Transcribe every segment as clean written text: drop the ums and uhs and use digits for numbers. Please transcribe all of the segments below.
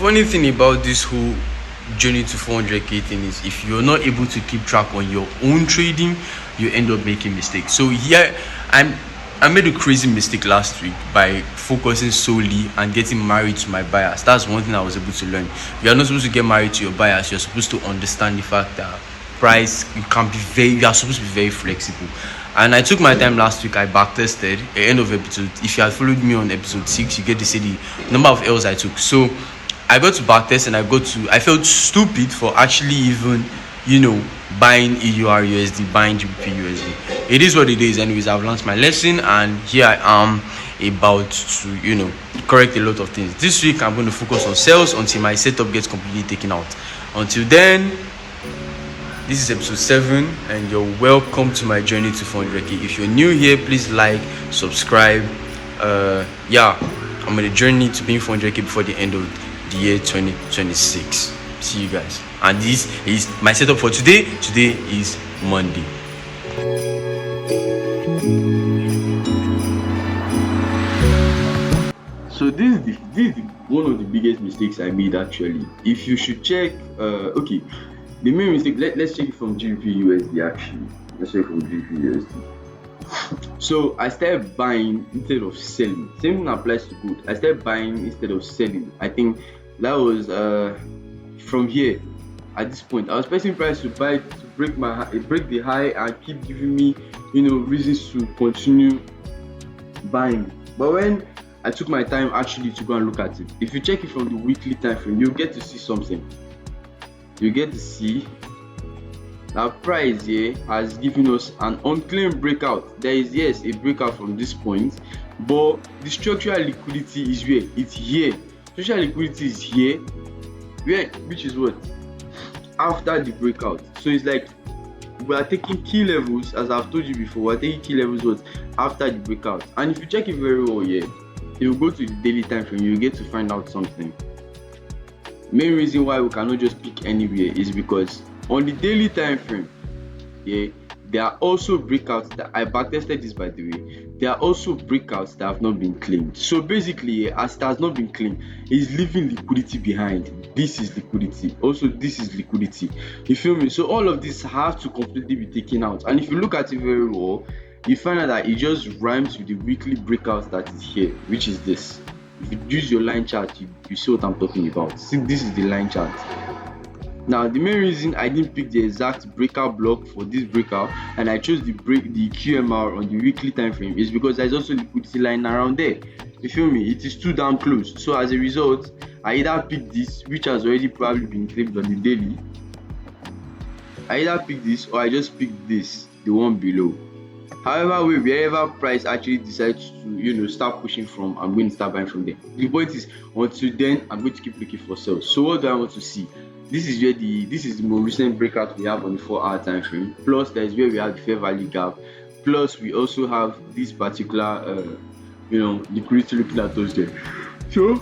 funny thing about this whole journey to 400k thing is, if you're not able to keep track on your own trading, you end up making mistakes. So here I made a crazy mistake last week by focusing solely and getting married to my bias. That's one thing I was able to learn. You are not supposed to get married to your bias. You're supposed to understand the fact that price, you are supposed to be very flexible. And I took my time last week. I backtested at the end of episode. If you had followed me on episode 6, you get to see the number of L's I took. So I got to backtest and I felt stupid for actually even, buying EURUSD, buying GBPUSD. It is what it is. Anyways, I've learned my lesson, and here I am about to, correct a lot of things. This week, I'm going to focus on sales until my setup gets completely taken out. Until then, this is episode 7, and you're welcome to my journey to 400k. If you're new here, please like, subscribe. I'm on a journey to being 400k before the end of the year 2026. See you guys. And this is my setup for today. Today is Monday. So this is one of the biggest mistakes I made actually. If you should check, the main mistake. Let's check it from GBPUSD actually. Let's check from GBPUSD. So I started buying instead of selling. Same thing applies to gold. I started buying instead of selling. I think that was from here. At this point, I was expecting price to buy to break the high and keep giving me, reasons to continue buying. But when I took my time actually to go and look at it, if you check it from the weekly time frame, you'll get to see something. You get to see that price here has given us an unclaimed breakout. There is, yes, a breakout from this point, but the structural liquidity is where? It's here. Structural liquidity is here, which is what? After the breakout. So it's like we are taking key levels, as I've told you before. We're taking key levels what? After the breakout. And if you check it very well here, you go to the daily time frame, you get to find out something. Main reason why we cannot just pick anywhere is because on the daily time frame, there are also breakouts that I backtested this, by the way. There are also breakouts that have not been claimed. So basically, as it has not been claimed, it's leaving liquidity behind. This is liquidity. Also, this is liquidity. You feel me? So all of this have to completely be taken out. And if you look at it very well, you find out that it just rhymes with the weekly breakout that is here, which is this. If you use your line chart, you see what I'm talking about. See, this is the line chart. Now, the main reason I didn't pick the exact breakout block for this breakout and I chose the QMR on the weekly time frame is because there's also liquidity line around there. You feel me? It is too damn close. So as a result, I either pick this, which has already probably been claimed on the daily. I either pick this or I just pick this, the one below. However, wherever price actually decides to start pushing from, I'm going to start buying from there. The point is, until then, I'm going to keep looking for sales. So what do I want to see? This is the more recent breakout we have on the 4-hour time frame. Plus, that is where we have the fair value gap. Plus, we also have this particular liquidity looking at us there. So,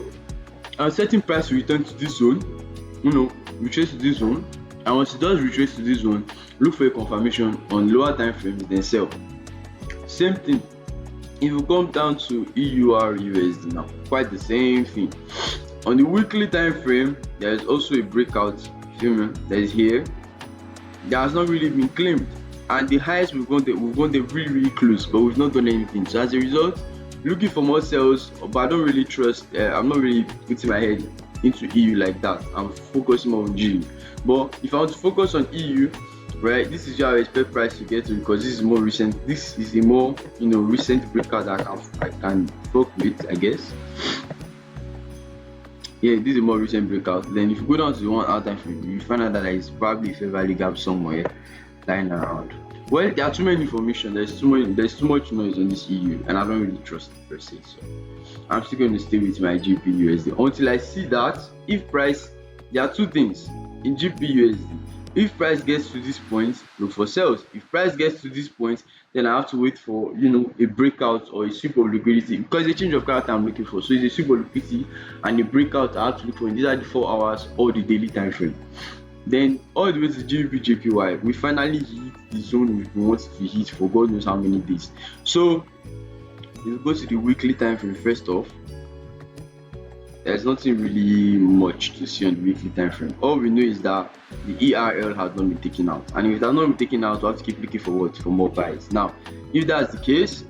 a certain price will return to this zone. Retrace to this zone. And once it does retrace to this zone, look for a confirmation on lower time frames, then sell. Same thing. If you come down to EURUSD now, quite the same thing. On the weekly time frame, there is also a breakout. That is here. That has not really been claimed, and the highest we've gone there really close, but we've not done anything. So as a result, looking for more sales, but I don't really trust. I'm not really putting my head into EU like that. I'm focusing more on GU. But if I want to focus on EU, right, this is where I expect price to get to, because this is more recent. This is a more recent breakout that I can fuck with, I guess. Yeah, this is a more recent breakout. Then if you go down to the 1-hour time frame, you find out that there is probably a fair value gap somewhere lying around. Well, there are too many information. There's too much noise on this EU, and I don't really trust it per se. So I'm still going to stay with my GBPUSD until I see that if price. There are two things in GBPUSD. If price gets to this point, look for sales. If price gets to this point, then I have to wait for a breakout or a sweep of liquidity, because the change of character I'm looking for. So it's a sweep of liquidity and a breakout I have to look for. These are the 4 hours or the daily time frame. Then all the way to GBP/JPY, we finally hit the zone we wanted to hit for God knows how many days. So if you go to the weekly time frame first off, there's nothing really much to see on the weekly time frame. All we know is that the ERL has not been taken out, and if it has not been taken out, we have to keep looking for what? For more buys. Now, if that's the case,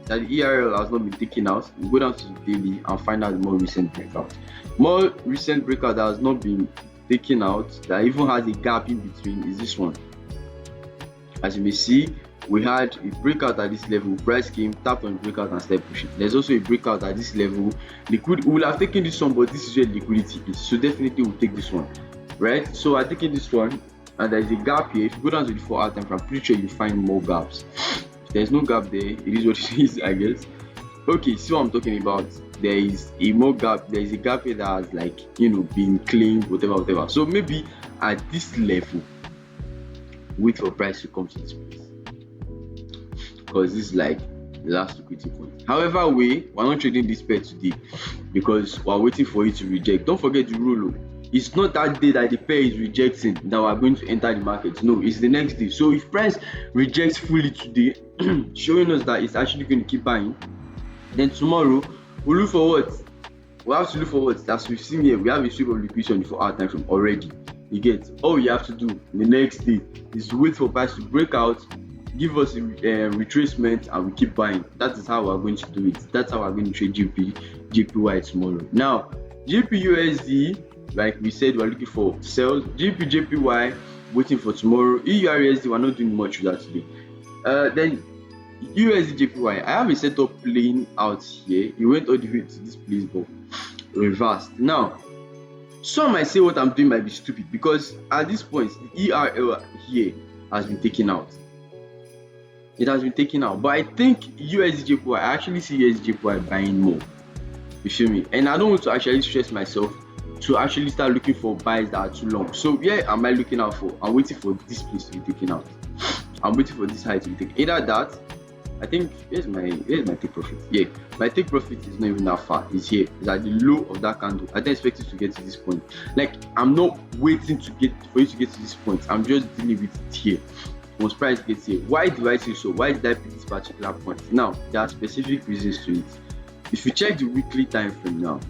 that the ERL has not been taken out, we go down to the daily and find out the more recent breakout. More recent breakout that has not been taken out, that even has a gap in between, is this one. As you may see, we had a breakout at this level, price came, tapped on the breakout and started pushing. There's also a breakout at this level. We will have taken this one, but this is where liquidity is, so definitely we'll take this one, right? So I'm taking this one, and there's a gap here. If you go down to the 4 hour time frame, I'm pretty sure you find more gaps. If there's no gap there, it is what it is, I guess. Okay, see what I'm talking about. There is a more gap. There is a gap here that has, like, been claimed, whatever. So maybe at this level, wait for price to come to this place, because this is like the last liquidity point. However, we're not trading this pair today because we're waiting for it to reject. Don't forget the rule. It's not that day that the pair is rejecting that we're going to enter the market. No, it's the next day. So if price rejects fully today, showing us that it's actually going to keep buying, then tomorrow we'll look for what? We have to look for what? As we've seen here, we have a sweep of liquidity on the 4 hour time frame already. You get, all you have to do the next day is wait for price to break out, give us a retracement, and we keep buying. That is how we're going to do it. That's how we're going to trade JPY tomorrow. Now, GPUSD, like we said, we're looking for sales. JPY, waiting for tomorrow. EURUSD, we're not doing much with that today. Then USD JPY, I have a setup playing out here. It went all the way to this place, but reversed. Now, some might say what I'm doing might be stupid, because at this point the ERL here has been taken out. It has been taken out, but I think USD I actually see USD buying more. You feel me? And I don't want to actually stress myself to actually start looking for buys that are too long. So where am I looking out for? I'm waiting for this place to be taken out. I'm waiting for this high to be taken. Either that, I think here's my take profit. Yeah, my take profit is not even that far. It's here. It's at the low of that candle. I didn't expect it to get to this point. Like, I'm not waiting for you to get to this point. I'm just dealing with it here. Once price gets here, why do I say so? Why did I pick this particular point? Now, there are specific reasons to it. If you check the weekly time frame now,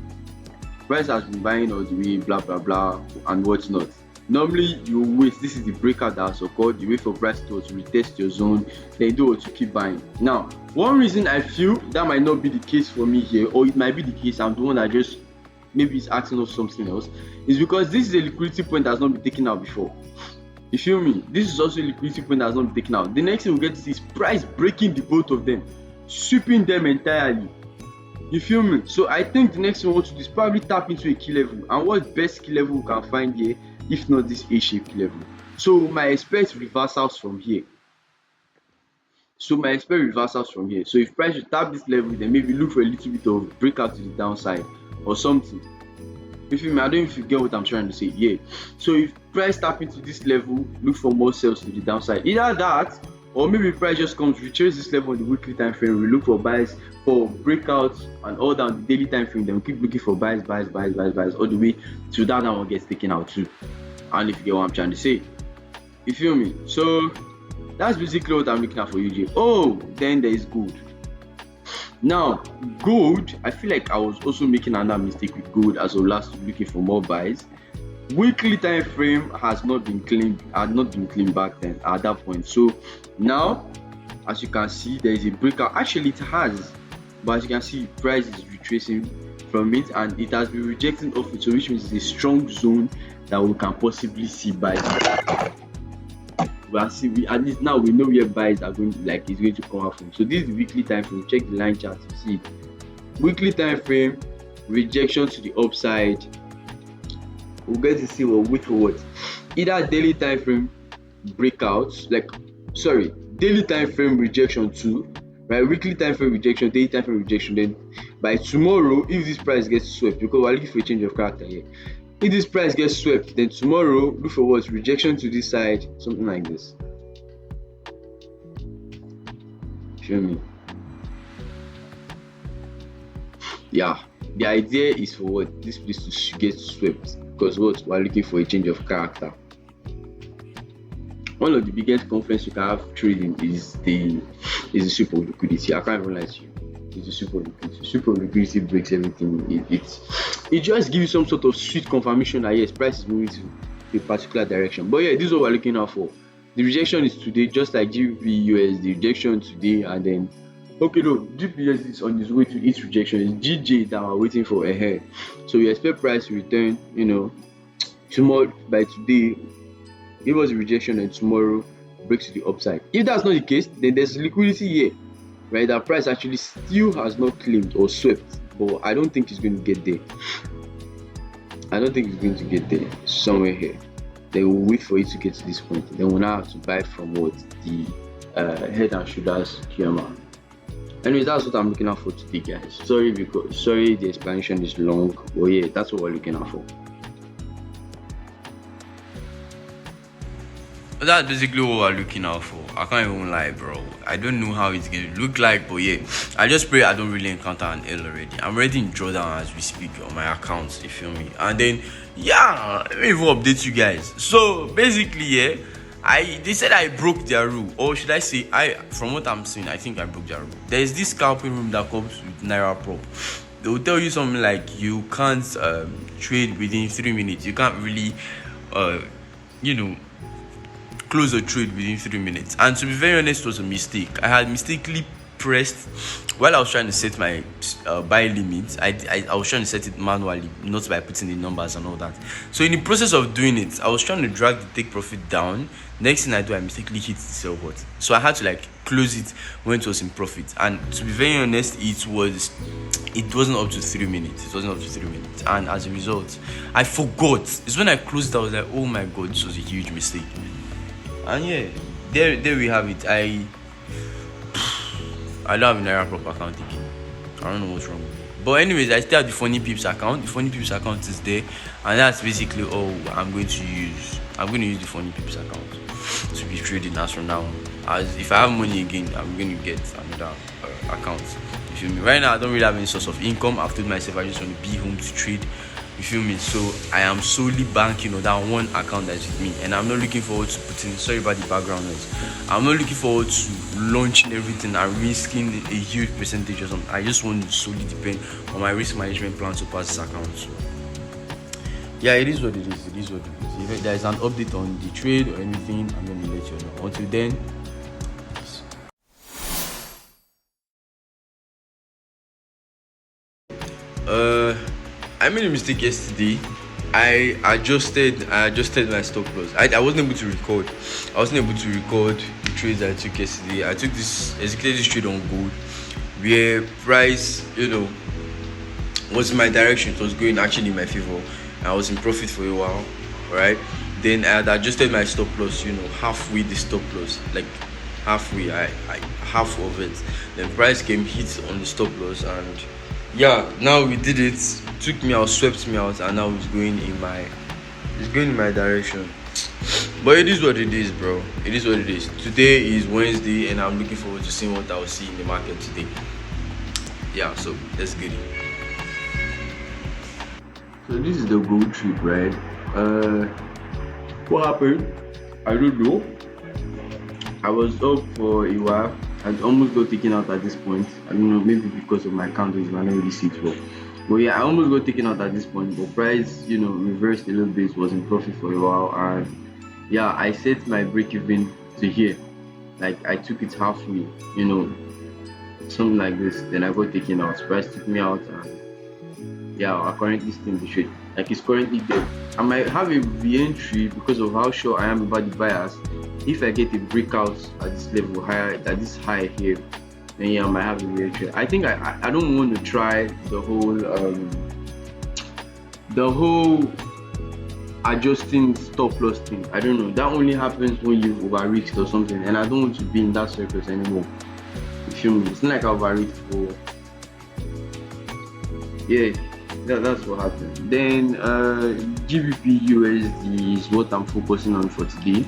price has been buying all the way, blah blah blah, and whatnot. Normally you wait, this is the breakout that has occurred, you wait for price to retest your zone, then you do what to keep buying. Now, one reason I feel that might not be the case for me here, or it might be the case, I'm the one that just maybe is asking of something else, is because this is a liquidity point that has not been taken out before. You feel me? This is also a liquidity point that has not been taken out. The next thing we get to see is price breaking the both of them, sweeping them entirely. You feel me? So I think the next thing we want to do is probably tap into a key level. And what best key level we can find here, if not this A-shaped key level? So my expect reversals from here. So if price should tap this level, then maybe look for a little bit of breakout to the downside or something. You feel me? I don't know if you get what I'm trying to say. Yeah. So if price tap into this level, look for more sales to the downside. Either that, or maybe price just comes, retrace this level on the weekly time frame, we look for buys, for breakouts, and all down the daily time frame, then we keep looking for buys all the way to that one gets taken out too. And if you get what I'm trying to say, you feel me? So that's basically what I'm looking at for UJ. Oh, then there is gold. Now, gold, I feel like I was also making another mistake with gold as well, last looking for more buys. Weekly time frame had not been claimed back then at that point. So now, as you can see, there is a breakout. Actually, it has, but as you can see, price is retracing from it, and it has been rejecting off it, so which means it's a strong zone that we can possibly see buys. We at least now we know where buys are going, like it's going to come out from. So this is the weekly time frame. Check the line chart to see weekly time frame rejection to the upside. We'll get to see what wait for what. Either daily time frame breakouts, daily time frame rejection too, right? Weekly time frame rejection, daily time frame rejection. Then by tomorrow, if this price gets swept, because we're looking for a change of character here. If this price gets swept, then tomorrow look for what? Rejection to this side, something like this. Show me. Yeah, the idea is for what? This place to get swept, because what? We're looking for a change of character. One of the biggest conference you can have trading is the sweep of liquidity. I can't even lie to you. is the super liquidity. Super liquidity breaks everything. It just gives you some sort of sweet confirmation that yes, price is moving to a particular direction. But yeah, this is what we're looking out for. The rejection is today, just like GBP the rejection today, and then okay, no, GPS is on its way to its rejection. It's GJ that we're waiting for ahead. So we expect price to return, tomorrow by today, give us a rejection, and tomorrow breaks to the upside. If that's not the case, then there's liquidity here, right? That price actually still has not claimed or swept, but I don't think it's going to get there. I don't think it's going to get there. Somewhere here. They will wait for it to get to this point. Then we'll now have to buy from what the head and shoulders QMR. Anyways, that's what I'm looking out for today, guys. Sorry the explanation is long, but yeah, that's what we're looking out for. That's basically what we're looking out for. I can't even lie, bro. I don't know how it's gonna look like, but yeah, I just pray I don't really encounter an L already. I'm already in drawdown as we speak on my accounts, you feel me? And then yeah, let me even update you guys. So basically, yeah, they said I broke their rule, or should I say, from what I'm seeing, I think I broke their rule. There is this scalping room that comes with Naira Prop. They will tell you something like you can't trade within 3 minutes. You can't really, close a trade within 3 minutes. And to be very honest, it was a mistake. I had mistakenly pressed while I was trying to set my buy limit. I was trying to set it manually, not by putting the numbers and all that. So in the process of doing it, I was trying to drag the take profit down. Next thing I do, I mistakenly hit the sell button. So I had to close it when it was in profit. And to be very honest, it wasn't up to 3 minutes. It wasn't up to 3 minutes. And as a result, I forgot. It's when I closed it, I was like, oh my god, this was a huge mistake. And yeah, there we have it. I don't have a Naira Prop account again. I don't know what's wrong with it. But anyways, I still have the Funny Pips account. The Funny Pips account is there, and that's basically all I'm going to use. I'm going to use the Funny Pips account to be trading as from now. As if I have money again, I'm going to get another account. You feel me? Right now, I don't really have any source of income. I've told myself I just want to be home to trade. You feel me? So I am solely banking on that one account that's with me, and I'm not looking forward to putting. Sorry about the background noise. I'm not looking forward to launching everything and risking a huge percentage or something. I just want to solely depend on my risk management plan to pass this account. So yeah, it is what it is. It is what it is. If there is an update on the trade or anything, I'm gonna let you know. Until then. I made a mistake yesterday. I adjusted my stop loss. I wasn't able to record. I wasn't able to record the trades I took yesterday. I executed this trade on gold, where price, was in my direction. It was going actually in my favor. I was in profit for a while, right? Then I had adjusted my stop loss, halfway the stop loss, halfway, half of it. Then price came hit on the stop loss, and yeah, now we did it. Took me out, swept me out, and now it's going in my direction. But it is what it is, bro. It is what it is. Today is Wednesday, and I'm looking forward to seeing what I'll see in the market today. Yeah, so let's get it. So this is the gold trip, right? What happened? I don't know. I was up for a while. I almost got taken out at this point. I don't know, maybe because of my candles, I don't really see it well. But yeah, I almost got taken out at this point. But price, reversed a little bit, was in profit for a while, and yeah, I set my break even to here. I took it halfway, something like this. Then I got taken out. Price took me out, and yeah, I currently still in the trade. It's currently there. I might have a re-entry because of how sure I am about the bias. If I get a breakout at this level higher, at this high here, then yeah, I might have a re-entry. I think I don't want to try the whole adjusting stop loss thing. I don't know. That only happens when you over risked or something, and I don't want to be in that circus anymore. You feel me? It's not like I over risked for. Yeah, that's what happened. Then GBP USD is what I'm focusing on for today.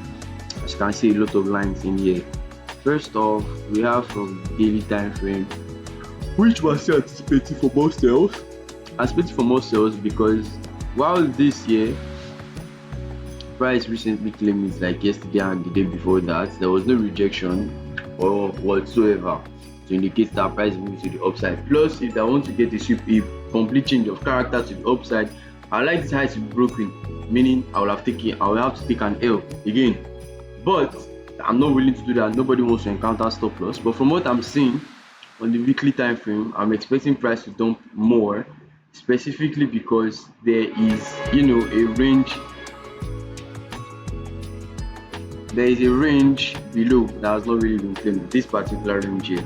As you can see, a lot of lines in here. First off, we have from daily time frame, which was still anticipating for more sales. Anticipating for more sales because while this year price recently claimed it yesterday and the day before that, there was no rejection or whatsoever. to indicate that price is moving to the upside. Plus, if I want to get a complete change of character to the upside, I like this high to be broken, meaning I will have to take an L again. But I'm not willing to do that. Nobody wants to encounter stop loss. But from what I'm seeing on the weekly time frame, I'm expecting price to dump more, specifically because there is, a range. There is a range below that has not really been claimed. This particular range here,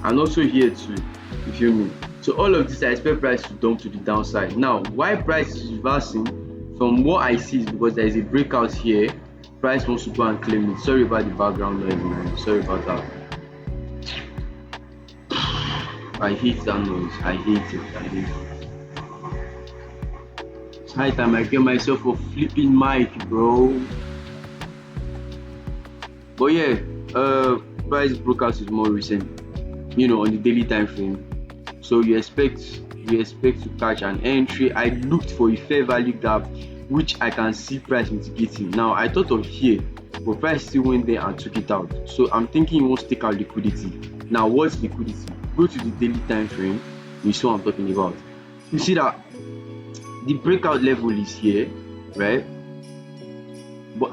and also here too. You feel me? So all of this, I expect price to dump to the downside. Now, why price is reversing? From what I see, is because there is a breakout here. Price wants to go and claim it. Sorry about the background noise, man. Sorry about that. I hate that noise. I hate it. It's high time I get myself a flipping mic, bro. But yeah, price breakout is more recent, on the daily time frame. So you expect to catch an entry. I looked for a fair value gap, which I can see price mitigating. Now I thought of here, but price still went there and took it out. So I'm thinking he wants to take out liquidity. Now what's liquidity? Go to the daily time frame. You see what I'm talking about. You see that the breakout level is here, right?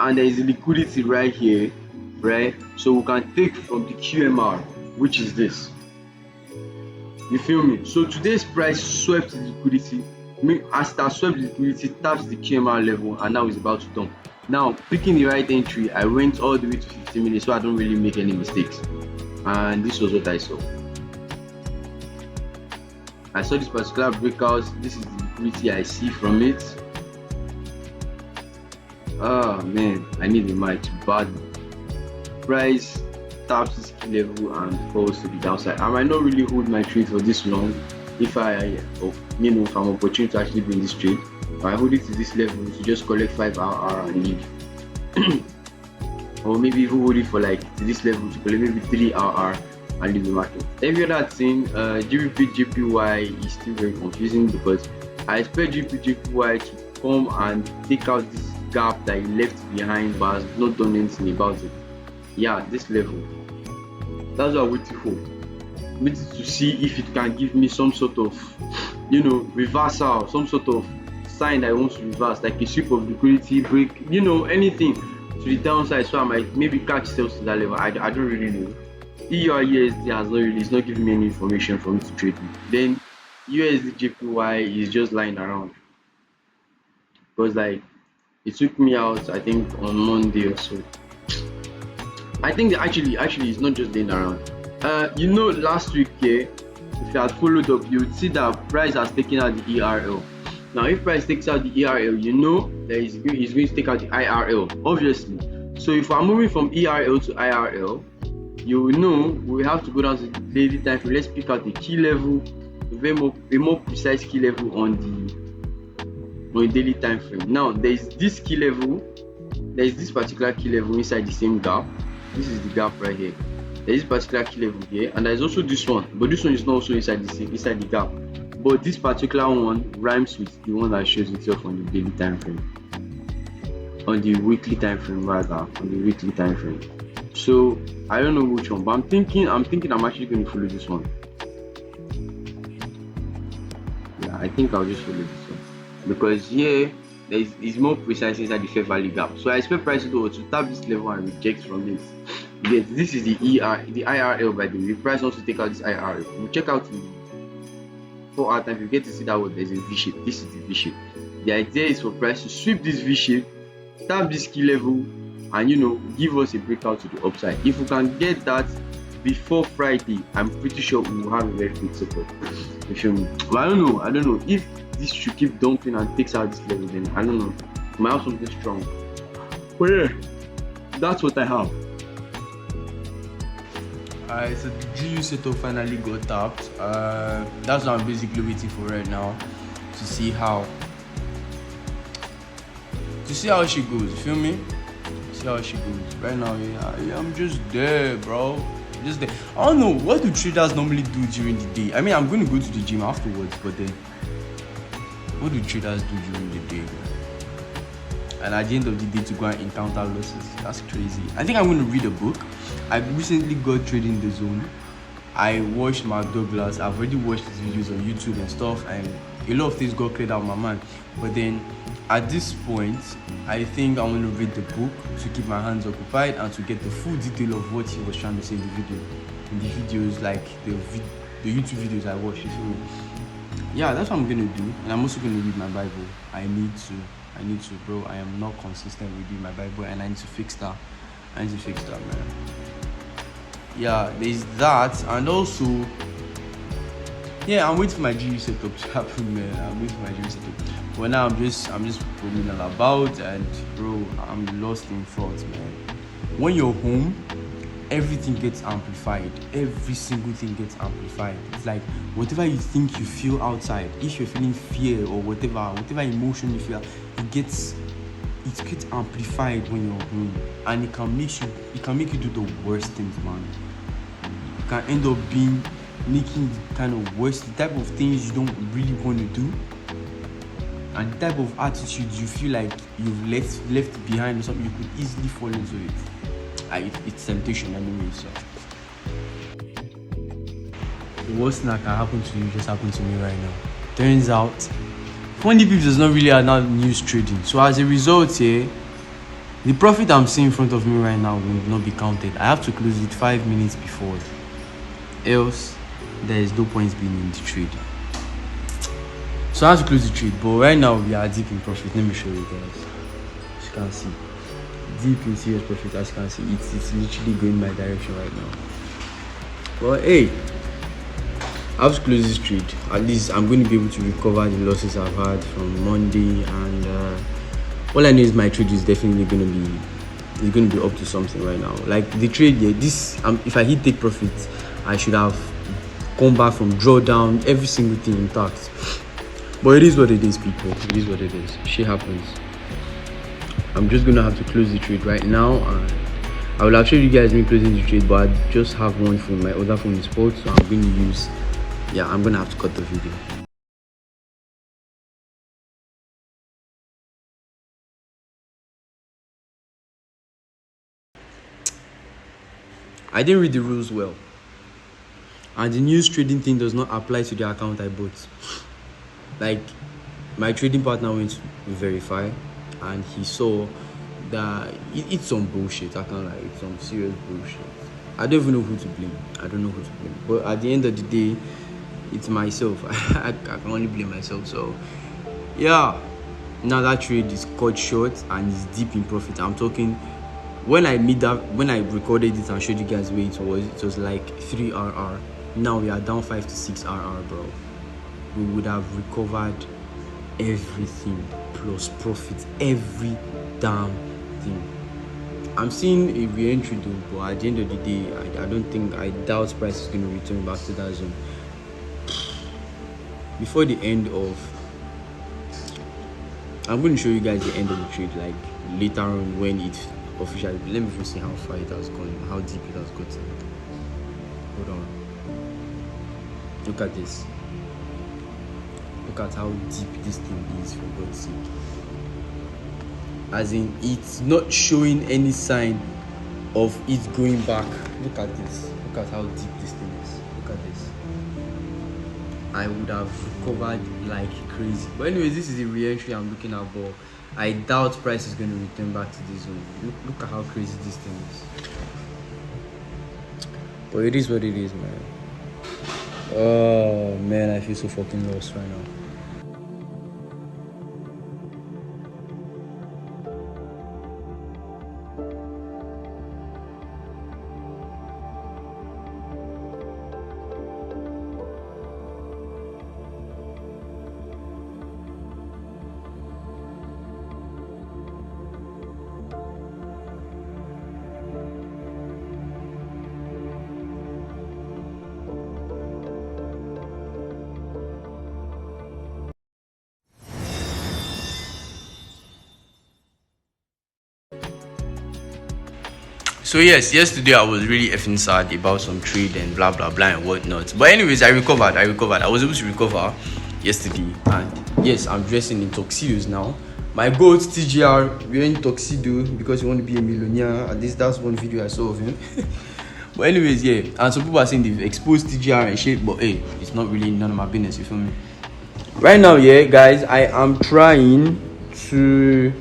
And there is liquidity right here, right? So we can take from the QMR, which is this. You feel me? So today's price swept the liquidity. As that swept the liquidity, taps the QMR level, and now it's about to dump. Now, picking the right entry, I went all the way to 15 minutes, so I don't really make any mistakes. And this was what I saw. I saw this particular breakout. This is the liquidity I see from it. Oh man, I need a mic bad. Price taps this key level and falls to the downside. I might not really hold my trade for this long if if I'm opportunity to actually be in this trade. I hold it to this level to just collect 5 RR and leave. Or maybe even hold it for to this level to collect maybe 3 RR and leave the market. Every other thing, GBP JPY is still very confusing because I expect GBP JPY to come and take out this gap that he left behind but has not done anything about it. Yeah, this level. That's what I'm waiting for. I'm waiting to see if it can give me some sort of, reversal, some sort of sign that I want to reverse, like a sweep of liquidity break, anything to the downside, so I might maybe catch sales to that level. I don't really know. EUR/USD it's not giving me any information for me to trade with. Then USD JPY is just lying around because it took me out, I think, on Monday or so. I think that actually it's not just laying around. Last week here, if you had followed up, you would see that price has taken out the ERL. Now, if price takes out the ERL, that he's going to take out the IRL, obviously. So if I'm moving from ERL to IRL, we have to go down to the daily time frame. Let's pick out the key level, a more precise key level on the daily time frame. Now, there is this key level. There is this particular key level inside the same gap. This is the gap right here. There is this particular key level here, and there is also this one, but this one is not also inside the gap. But this particular one rhymes with the one that shows itself on the daily time frame, on the weekly time frame rather, on the weekly time frame. So I don't know which one, but I'm thinking I'm actually going to follow this one. Yeah, I think I'll just follow this one because here is more precise inside the fair value gap. So I expect price to tap this level and reject from this. Yes, this is the IRL by the way. Price wants to take out this IRL. We check out the 4-hour time. You get to see that there's a V shape. This is the V shape. The idea is for price to sweep this V shape, tap this key level, and give us a breakout to the upside. If we can get that before Friday, I'm pretty sure we will have a very good support. You feel me? But I don't know if this should keep dumping and takes out this level. Then I don't know. We might have something strong. But yeah, that's what I have. Alright, so the GU setup finally got tapped. That's what I'm basically waiting for right now to see how she goes. You feel me? See how she goes. Right now, yeah, I'm just there, bro. Just there. I don't know, what do traders normally do during the day? I mean, I'm going to go to the gym afterwards, but then what do traders do during the day? And at the end of the day, to go and encounter losses, that's crazy. I think I'm going to read a book. I recently got Trading the Zone. I watched Mark Douglas. I've already watched his videos on YouTube and stuff, and a lot of things got cleared out of my mind. But then at this point, I think I want to read the book to keep my hands occupied and to get the full detail of what he was trying to say in the video. In the videos, like the YouTube videos I watched. You feel me? Yeah, that's what I'm gonna do. And I'm also gonna read my Bible. I need to, bro. I am not consistent with reading my Bible, and I need to fix that. Man. Yeah, there's that, and also, yeah, I'm waiting for my GU setup to happen, man. But now I'm just roaming all about, and bro, I'm lost in thoughts, man. When you're home, everything gets amplified. Every single thing gets amplified. It's like whatever you think you feel outside, if you're feeling fear or whatever emotion you feel, it gets amplified when you're home, and it can make you do the worst things, man. It can end up making the kind of worst, the type of things you don't really want to do, and the type of attitude you feel like you've left behind or something. You could easily fall into it. It's temptation anyway. So the worst thing that can happen to you just happened to me right now. Turns out funny people does not really allow news trading. So as a result, the profit I'm seeing in front of me right now will not be counted. I have to close it 5 minutes before. Else, there is no point being in the trade. So I have to close the trade. But right now, we are deep in profit. Let me show you guys. As you can see, deep in serious profit. As you can see, it's literally going my direction right now. But hey, I have to close this trade. At least I'm going to be able to recover the losses I've had from Monday, and all I know is my trade is definitely going to be up to something right now. Like the trade, if I hit take profit, I should have come back from drawdown, every single thing intact. But it is what it is, people. It is what it is. Shit happens. I'm just gonna have to close the trade right now. I will have showed you guys me closing the trade, but I just have one phone. My other phone is spoiled, so I'm gonna have to cut the video. I didn't read the rules well, and the news trading thing does not apply to the account I bought. Like, my trading partner went to verify, and he saw that it's some bullshit. I can't lie, it's some serious bullshit. I don't even know who to blame. But at the end of the day, it's myself. I can only blame myself. So yeah, now that trade is cut short and is deep in profit. I'm talking, when I recorded it and showed you guys where it was like 3 RR. Now we are down 5 to 6 RR, bro. We would have recovered everything plus profit, every damn thing. I'm seeing a re-entry though, but at the end of the day, I doubt price is going to return back to that zone before the end of. I'm going to show you guys the end of the trade, like later on when it officially. Let me first see how far it has gone, how deep it has gotten. Hold on. Look at this. Look at how deep this thing is, for God's sake. As in, it's not showing any sign of it going back. Look at this. Look at how deep this thing is. Look at this. I would have recovered like crazy. But anyways, this is the re-entry I'm looking at, but I doubt price is going to return back to this zone. Look at how crazy this thing is. But it is what it is, man. Oh man, I feel so fucking lost right now. So yes, yesterday I was really effing sad about some trade and blah blah blah and whatnot. But anyways, I recovered. I was able to recover yesterday, and yes, I'm dressing in tuxedos now. My goat TGR wearing tuxedo because he want to be a millionaire. At least that's one video I saw of him. But anyways, yeah, and some people are saying they've exposed TGR and shit, but hey, it's not really none of my business, you feel me? Right now, yeah, guys, I am trying to,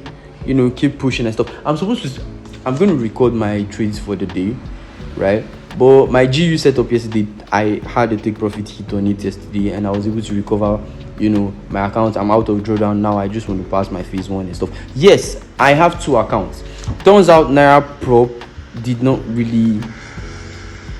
keep pushing and stuff. I'm going to record my trades for the day, right? But my GU setup yesterday, I had a take profit hit on it yesterday, and I was able to recover, my account. I'm out of drawdown now. I just want to pass my phase 1 and stuff. Yes, I have 2 accounts. Turns out Naira Prop did not really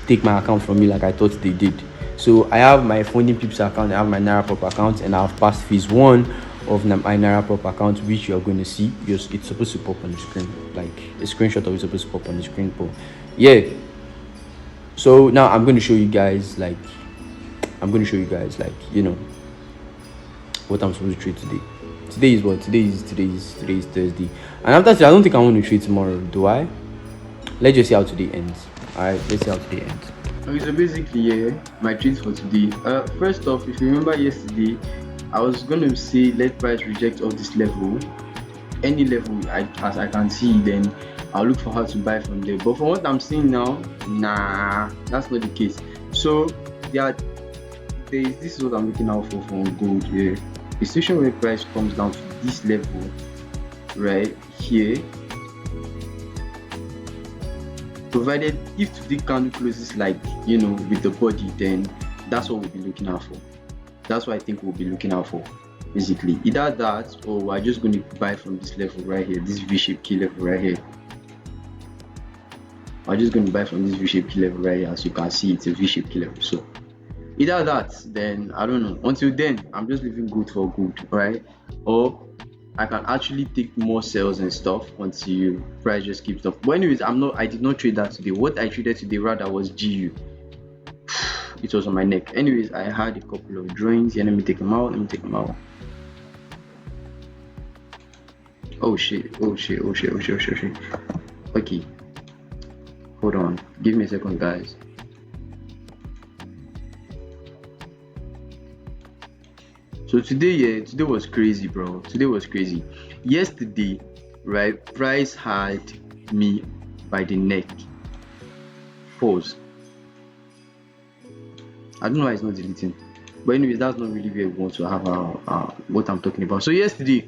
take my account from me like I thought they did. So I have my Funding Pips account, I have my Naira Prop account, and I've passed phase 1 of my Naira Prop account, which you're going to see. It's supposed to pop on the screen, like a screenshot of it supposed to pop on the screen. But yeah, so now I'm going to show you guys what I'm supposed to trade today. Today is what? Today is Thursday, and after today, I don't think I want to trade tomorrow, do I? Let's just see how today ends. Alright, let's see how today ends. Okay, so basically, yeah, my trades for today. First off, if you remember yesterday, I was gonna say let price reject off this level, any level as I can see, then I'll look for how to buy from there. But from what I'm seeing now, nah, that's not the case. So this is what I'm looking out for gold here. The situation where price comes down to this level right here, provided if today candle closes like with the body, then that's what we'll be looking out for. That's what I think we'll be looking out for, basically. Either that, or we're just going to buy from this level right here, this V-shaped key level right here. I'm just going to buy from this V-shaped key level right here. As you can see, it's a V-shaped key level. So either that, then I don't know. Until then, I'm just leaving good for good, right? Or I can actually take more sales and stuff until price just keeps up. But anyways, I did not trade that today. What I traded today rather was GU. It was on my neck. Anyways, I had a couple of drawings here. Let me take them out. Oh shit. Okay, hold on, give me a second, guys. So today was crazy, bro. Today was crazy. Yesterday, right, price had me by the neck. Pause. I don't know why it's not deleting, but anyways, that's not really where we want to have what I'm talking about. So yesterday,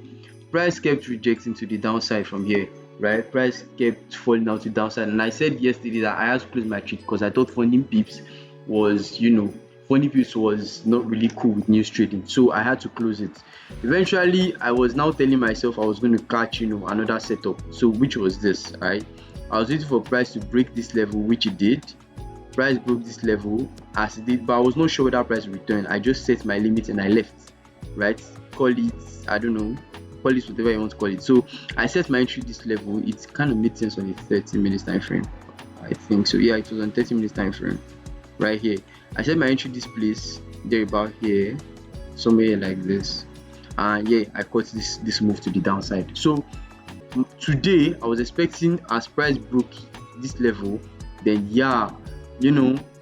price kept rejecting to the downside from here, right? Price kept falling out to the downside, and I said yesterday that I had to close my trade because I thought Funding Pips was, Funding Pips was not really cool with news trading, so I had to close it. Eventually, I was now telling myself I was going to catch, another setup. So which was this, right? I was waiting for price to break this level, which it did. Price broke this level as it did, but I was not sure whether price would return. I just set my limit and I left, right? Call it, I don't know, call it whatever you want to call it. So I set my entry this level. It kind of made sense on the 30 minutes time frame, I think so. Yeah, it was on 30 minutes time frame right here. I set my entry this place, there about here, somewhere like this, and yeah, I caught this move to the downside. So today I was expecting, as price broke this level, then yeah, we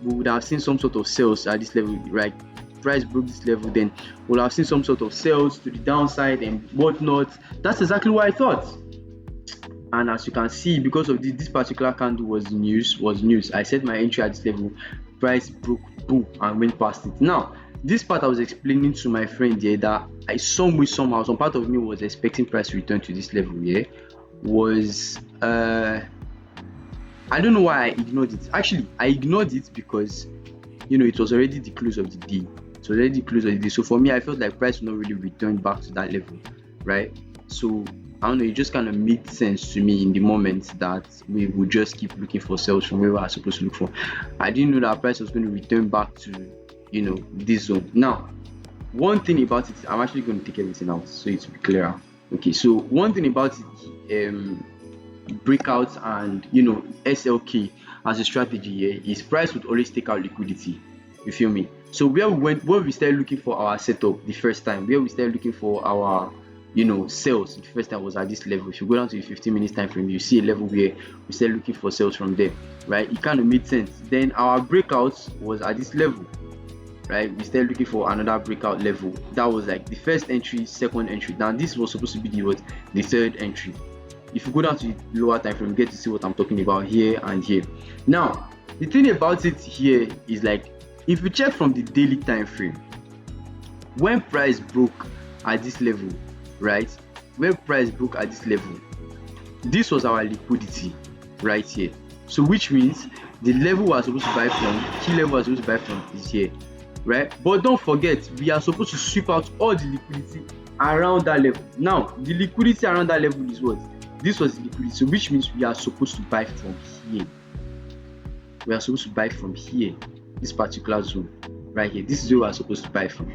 would have seen some sort of sales at this level, right? Price broke this level, then we'll have seen some sort of sales to the downside and whatnot. That's exactly what I thought. And as you can see, because of this particular candle was news, I set my entry at this level. Price broke, boom, and went past it. Now, this part I was explaining to my friend here, that somehow some part of me was expecting price to return to this level here. I don't know why I ignored it. Actually, I ignored it because it was already the close of the day. So for me, I felt like price would not really return back to that level, right? So I don't know, it just kind of made sense to me in the moment that we would just keep looking for sales from where we are supposed to look for. I didn't know that price was going to return back to this zone. Now, one thing about it, I'm actually going to take everything out so it will be clearer. Okay, so one thing about it, breakouts and SLK as a strategy here is price would always take out liquidity. You feel me? So when we started looking for our setup the first time, where we started looking for our sales, the first time was at this level. If you go down to the 15 minutes time frame, you see a level where we started looking for sales from there, right? It kind of made sense. Then our breakouts was at this level, right? We started looking for another breakout level. That was like the first entry, second entry. Now this was supposed to be the third entry. If you go down to the lower time frame, you get to see what I'm talking about here and here. Now, the thing about it here is like, if you check from the daily time frame, when price broke at this level, right? When price broke at this level, this was our liquidity right here. So which means the level we are supposed to buy from, key level we are supposed to buy from is here, right? But don't forget, we are supposed to sweep out all the liquidity around that level. Now, the liquidity around that level is what? This was the liquidity, so which means we are supposed to buy from here. We are supposed to buy from here, this particular zone right here. This is where we are supposed to buy from.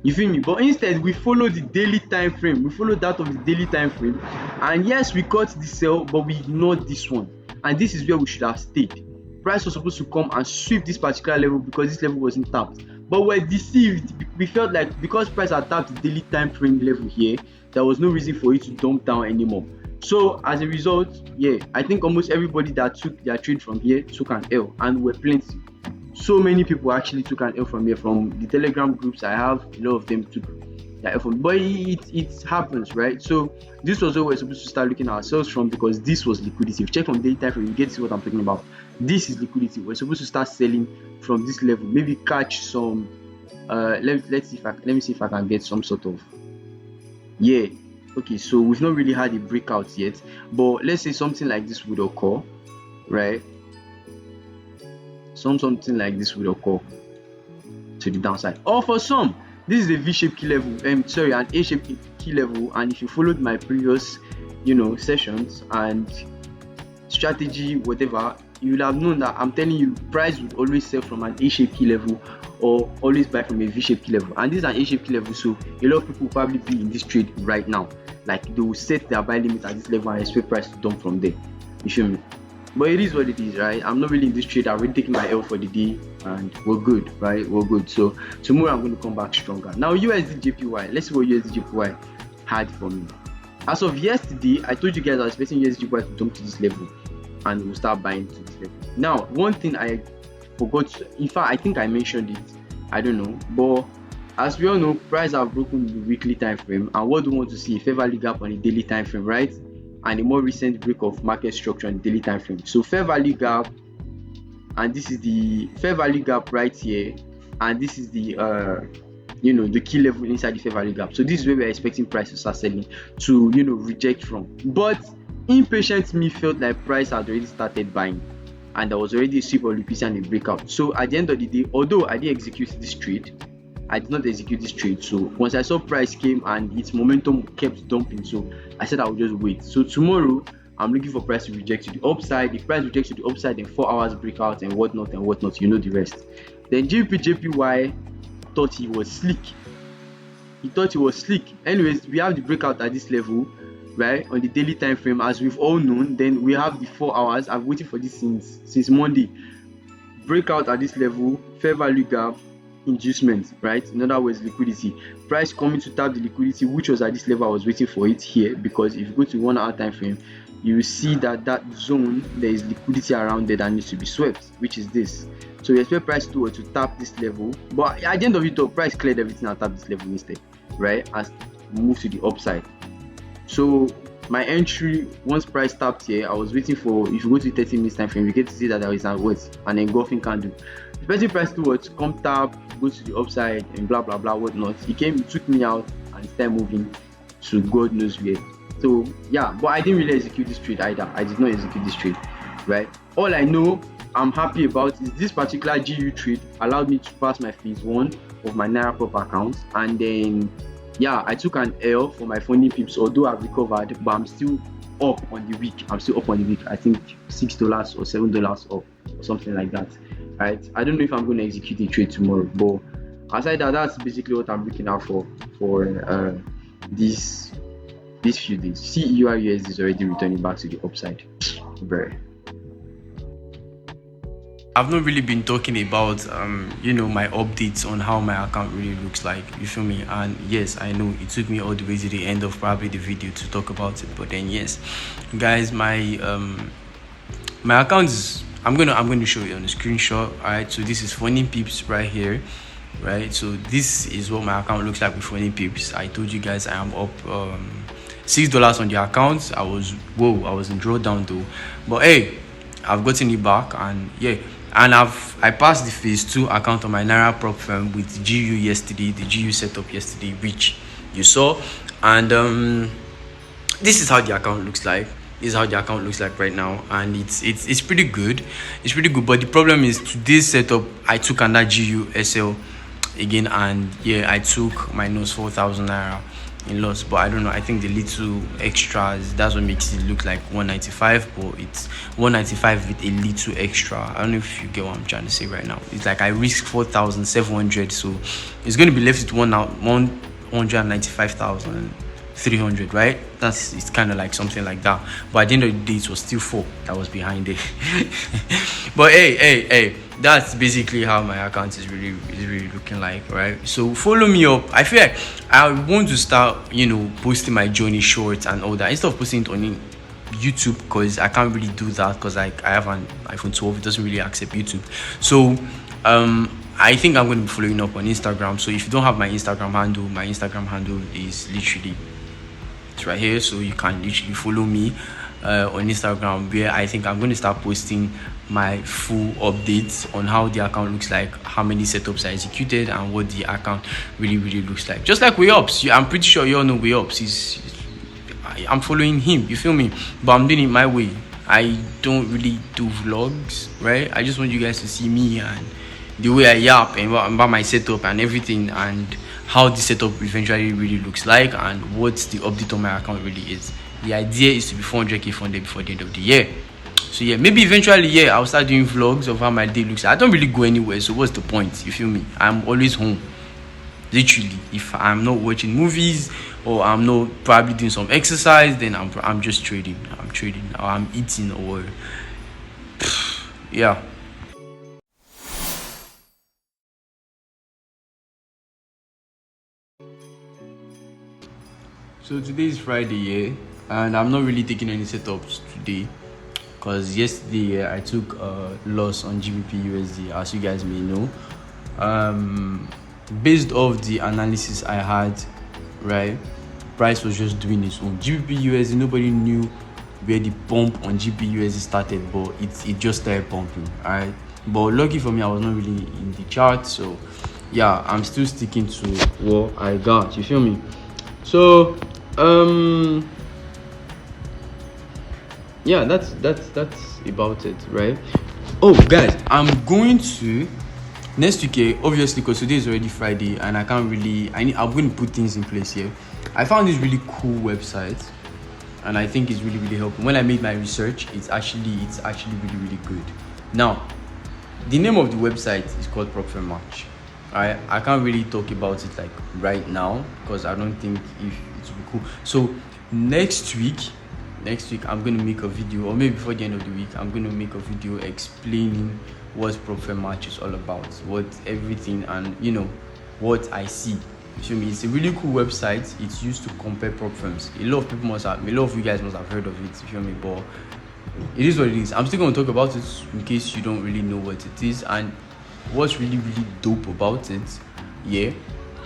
You feel me? But instead, we follow the daily time frame. We follow that of the daily time frame, and yes, we caught the sell, but we ignored this one. And this is where we should have stayed. Price was supposed to come and sweep this particular level because this level wasn't tapped. But we're deceived. We felt like because price had tapped the daily time frame level here, there was no reason for it to dump down anymore. So as a result, yeah, I think almost everybody that took their trade from here took an L, and were plenty. So many people actually took an L from here. From the Telegram groups I have, a lot of them took their L from. But it happens, right? So this was where we're supposed to start looking at ourselves from, because this was liquidity. If you check from daily time frame, you get to see what I'm talking about. This is liquidity. We're supposed to start selling from this level. Maybe catch some. Let me see if I can get some sort of. Yeah. Okay, so we've not really had a breakout yet, but let's say something like this would occur, right? Something like this would occur to the downside. Or for some, this is a V-shaped key level. An A-shaped key level. And if you followed my previous, sessions and strategy, whatever, you will have known that I'm telling you, price would always sell from an A-shaped key level or always buy from a V-shaped key level. And this is an A-shaped key level, so a lot of people will probably be in this trade right now. Like, they will set their buy limit at this level and expect price to dump from there. You feel me? But it is what it is, right? I'm not really in this trade. I've already taken my L for the day and we're good, right? We're good. So tomorrow I'm going to come back stronger. Now USD JPY. Let's see what USD JPY had for me. As of yesterday, I told you guys I was expecting USD JPY to jump to this level and we'll start buying to this level. Now, one thing I forgot, in fact, I think I mentioned it. I don't know. But as we all know, price have broken the weekly time frame. And what do we want to see? A fair value gap on the daily time frame, right? And a more recent break of market structure on the daily time frame. So fair value gap, and this is the fair value gap right here, and this is the the key level inside the fair value gap. So this is where we're expecting price to start selling to reject from. But impatient me felt like price had already started buying, and there was already a sweep of liquidity and a breakout. So at the end of the day, although I didn't execute this trade, I did not execute this trade. So once I saw price came and its momentum kept dumping, so I said I would just wait. So tomorrow I'm looking for price to reject to the upside. If price rejects to the upside, then 4 hours breakout and whatnot, you know the rest. Then JPY thought he was slick. Anyways, we have the breakout at this level, right, on the daily time frame, as we've all known. Then we have the 4 hours. I've waited for this since Monday. Breakout at this level, fair value gap, inducement, right? In other words, liquidity. Price coming to tap the liquidity, which was at this level. I was waiting for it here, because if you go to 1 hour time frame, you will see that zone, there is liquidity around there that needs to be swept, which is this. So we expect price to tap this level, but at the end of it, price cleared everything and tapped this level instead, right? As we move to the upside. So my entry, once price tapped here, I was waiting for, if you go to 30 minutes time frame, you get to see that there is an engulfing candle. Expecting price to come tap, go to the upside and blah blah blah whatnot. He took me out and started moving to God knows where. So yeah, but I didn't really execute this trade either. I did not execute this trade, right? All I know I'm happy about is this particular GU trade allowed me to pass my phase 1 of my Naira Prop account, and then yeah, I took an L for my funding pips, although I've recovered, but I'm still up on the week. I think $6 or $7 up or something like that, right? I don't know if I'm going to execute a trade tomorrow, but aside that, that's basically what I'm looking out for these few days. CEUR-USD is already returning back to the upside. Very. I've not really been talking about my updates on how my account really looks like, you feel me? And yes, I know it took me all the way to the end of probably the video to talk about it, but then yes, guys, my account is, I'm gonna show you on the screenshot. All right, so this is Funding Peeps right here, right? So this is what my account looks like with Funding Peeps. I told you guys I am up $6 on the account. I was in drawdown though, but hey, I've gotten it back, and yeah, And I passed the phase 2 account on my Naira prop firm with GU yesterday, the GU setup yesterday, which you saw. And this is how the account looks like. This is how the account looks like right now, and it's pretty good. It's pretty good, but the problem is today's setup, I took another GU SL again, and yeah, I took minus 4,000 naira in loss. But I don't know, I think the little extras, that's what makes it look like 195, but it's 195 with a little extra. I don't know if you get what I'm trying to say right now. It's like I risked 4,700, so it's going to be left with 195,300, right? It's kind of like something like that. But at the end of the day, it was still 4 that was behind it. But hey, that's basically how my account is really looking like, right? So follow me up. I feel like I want to start, posting my journey shorts and all that instead of posting it on YouTube, because I can't really do that because I have an iPhone 12. It doesn't really accept YouTube. So I think I'm going to be following up on Instagram. So if you don't have my Instagram handle is literally, it's right here. So you can literally follow me on Instagram, where I think I'm going to start posting my full updates on how the account looks like, how many setups I executed, and what the account really looks like. Just like WayUps, I'm pretty sure you all know WayUps. I'm following him, you feel me? But I'm doing it my way. I don't really do vlogs, right? I just want you guys to see me and the way I yap and about my setup and everything, and how the setup eventually really looks like, and what the update on my account really is. The idea is to be 400k funded before the end of the year. So yeah, maybe eventually, I'll start doing vlogs of how my day looks. I don't really go anywhere, so what's the point? You feel me? I'm always home. Literally, if I'm not watching movies or I'm not probably doing some exercise, then I'm just trading. I'm trading, or I'm eating, or yeah. So today is Friday, and I'm not really taking any setups today, because yesterday I took a loss on GBP USD, as you guys may know. Based off the analysis I had, right, price was just doing its own. GBP USD, nobody knew where the pump on GBP USD started, but it just started pumping. Alright, but lucky for me, I was not really in the chart, so yeah, I'm still sticking to what I got. You feel me? So yeah, that's about it, right? Oh guys, I'm going to next week, obviously, because today is already Friday and I'm going to put things in place here. I found this really cool website, and I think it's really helpful. When I made my research, it's actually really good. Now, the name of the website is called Prop Firm Match. I can't really talk about it like right now, because I don't think if it will be cool. So next week I'm going to make a video, or maybe before the end of the week, I'm going to make a video explaining what Prop Firm Match is all about, what everything, and what I see. Show me, it's a really cool website. It's used to compare prop firms. A lot of you guys must have heard of it. You feel me? But it is what it is. I'm still going to talk about it in case you don't really know what it is. And what's really dope about it,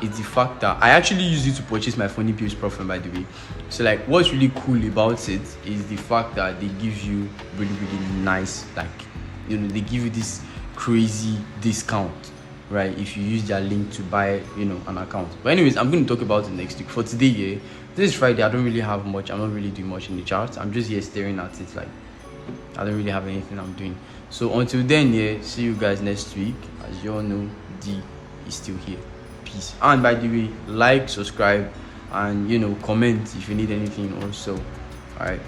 is the fact that I actually used it to purchase my Funny Pips prop firm, by the way. So like, what's really cool about it is the fact that they give you really nice, like, they give you this crazy discount, right, if you use their link to buy an account. But anyways, I'm going to talk about it next week. For today, this is Friday. I don't really have much. I'm not really doing much in the charts. I'm just here staring at it, like I don't really have anything I'm doing. So until then, see you guys next week. As you all know, D is still here. Peace. And by the way, like, subscribe, and comment if you need anything also. All right.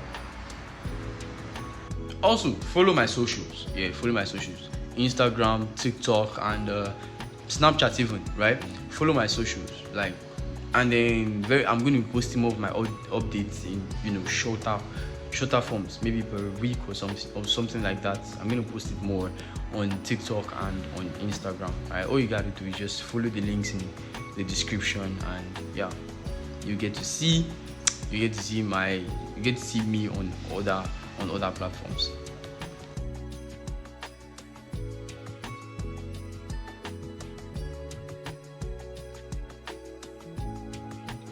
Also follow my socials. Follow my socials: Instagram, TikTok, and Snapchat even, right? Follow my socials, like, and then I'm going to be posting more of my updates in shorter forms, maybe per week or something like that. I'm going to post it more on TikTok and on Instagram. Right? All you got to do is just follow the links in the description, and yeah, you get to see me on other platforms.